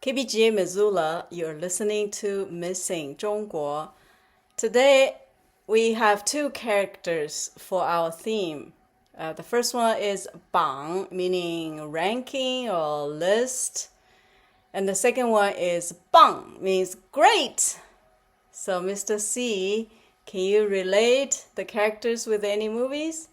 KBGA Missoula, you're listening to Missing Zhongguo. Today, we have two characters for our theme. The first one is 榜, meaning ranking or list. And the second one is 棒, means great. So, Mr. C, can you relate the characters with any movies?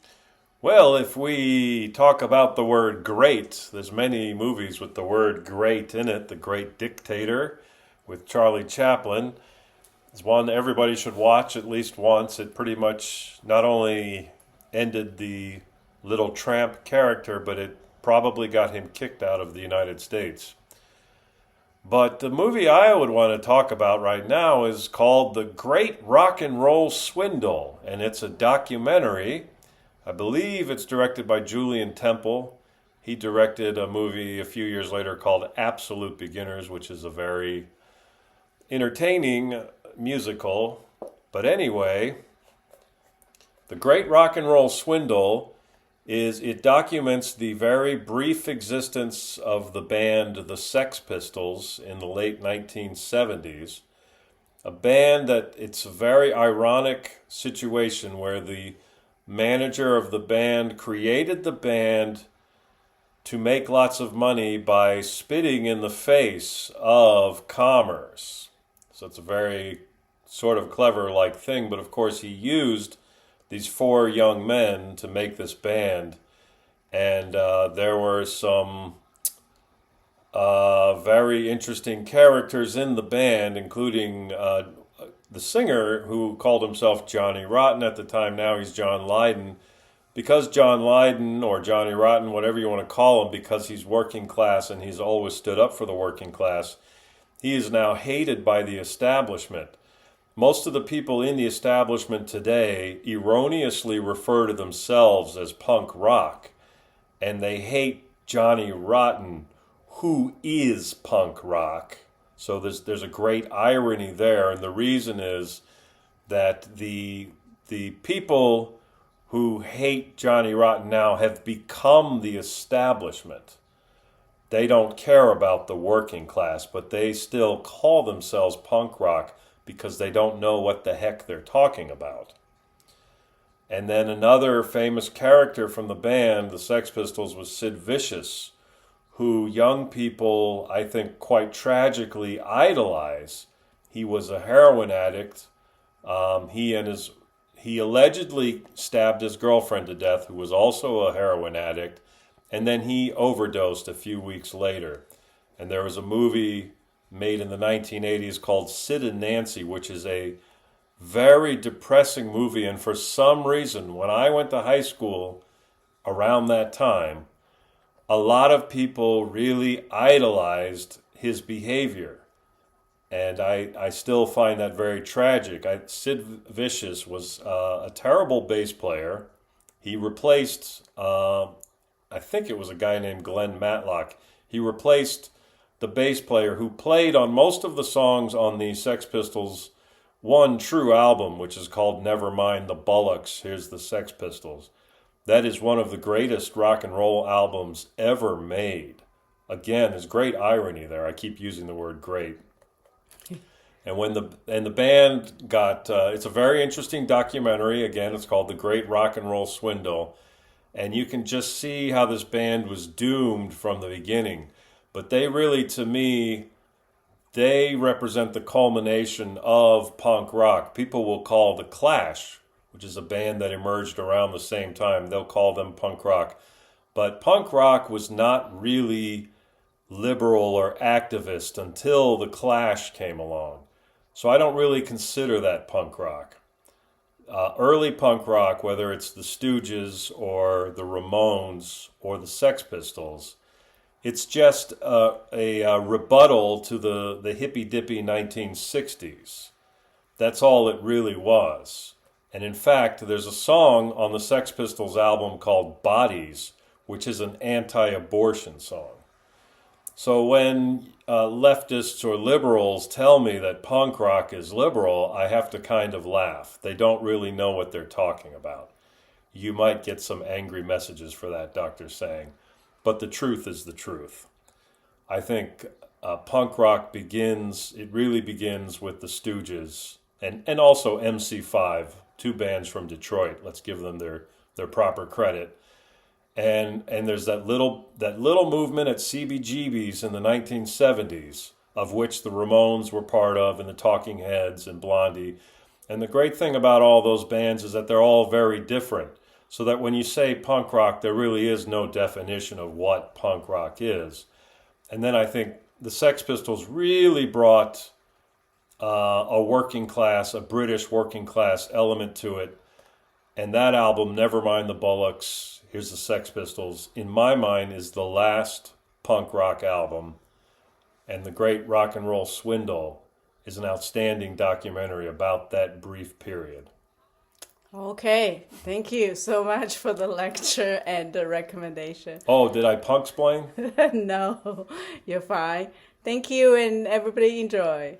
Well, if we talk about the word great, there's many movies with the word great in it. The Great Dictator with Charlie Chaplin is one everybody should watch at least once. It pretty much not only ended the little tramp character, but it probably got him kicked out of the United States. But the movie I would want to talk about right now is called The Great Rock and Roll Swindle, and it's a documentary. I believe it's directed by Julian Temple. He directed a movie a few years later called Absolute Beginners, which is a very entertaining musical. But anyway, The Great Rock and Roll Swindle it documents the very brief existence of the band the Sex Pistols in the late 1970s. A band that it's a very ironic situation where the manager of the band created the band to make lots of money by spitting in the face of commerce. So it's a very sort of clever thing, but of course he used these four young men to make this band, and there were some very interesting characters in the band, including the singer who called himself Johnny Rotten at the time. Now he's John Lydon. Because John Lydon, or Johnny Rotten, whatever you want to call him, because he's working class and he's always stood up for the working class, he is now hated by the establishment. Most of the people in the establishment today erroneously refer to themselves as punk rock, and they hate Johnny Rotten, who is punk rock. So there's a great irony there, and the reason is that the people who hate Johnny Rotten now have become the establishment. They don't care about the working class, but they still call themselves punk rock because they don't know what the heck they're talking about. And then another famous character from the band, the Sex Pistols, was Sid Vicious, who young people, I think, quite tragically idolize. He was a heroin addict. He allegedly stabbed his girlfriend to death, who was also a heroin addict, and then he overdosed a few weeks later. And there was a movie made in the 1980s called Sid and Nancy, which is a very depressing movie. And for some reason, when I went to high school around that time, a lot of people really idolized his behavior. And I still find that very tragic. Sid Vicious was a terrible bass player. He replaced, I think it was a guy named Glenn Matlock. He replaced the bass player who played on most of the songs on the Sex Pistols' one true album, which is called Nevermind the Bollocks, Here's the Sex Pistols. That is one of the greatest rock and roll albums ever made. Again, there's great irony there. I keep using the word great. And when the band got, it's a very interesting documentary. Again, it's called The Great Rock and Roll Swindle. And you can just see how this band was doomed from the beginning. But they really, to me, they represent the culmination of punk rock. People will call The Clash, which is a band that emerged around the same time, they'll call them punk rock. But punk rock was not really liberal or activist until The Clash came along. So I don't really consider that punk rock. Early punk rock, whether it's the Stooges or the Ramones or the Sex Pistols, it's just a rebuttal to the hippy-dippy 1960s. That's all it really was. And in fact, there's a song on the Sex Pistols album called Bodies, which is an anti-abortion song. So when leftists or liberals tell me that punk rock is liberal, I have to kind of laugh. They don't really know what they're talking about. You might get some angry messages for that, Dr. Sang. But the truth is the truth. I think punk rock really begins with the Stooges and also MC5, two bands from Detroit. Let's give them their proper credit. And there's that little movement at CBGB's in the 1970s, of which the Ramones were part of, and the Talking Heads and Blondie. And the great thing about all those bands is that they're all very different. So that when you say punk rock, there really is no definition of what punk rock is. And then I think the Sex Pistols really brought a British working class element to it. And that album, Nevermind the Bollocks, Here's the Sex Pistols, in my mind is the last punk rock album. And The Great Rock and Roll Swindle is an outstanding documentary about that brief period. Okay, thank you so much for the lecture and the recommendation. Oh, did I punk-splain? No, you're fine. Thank you, and everybody enjoy.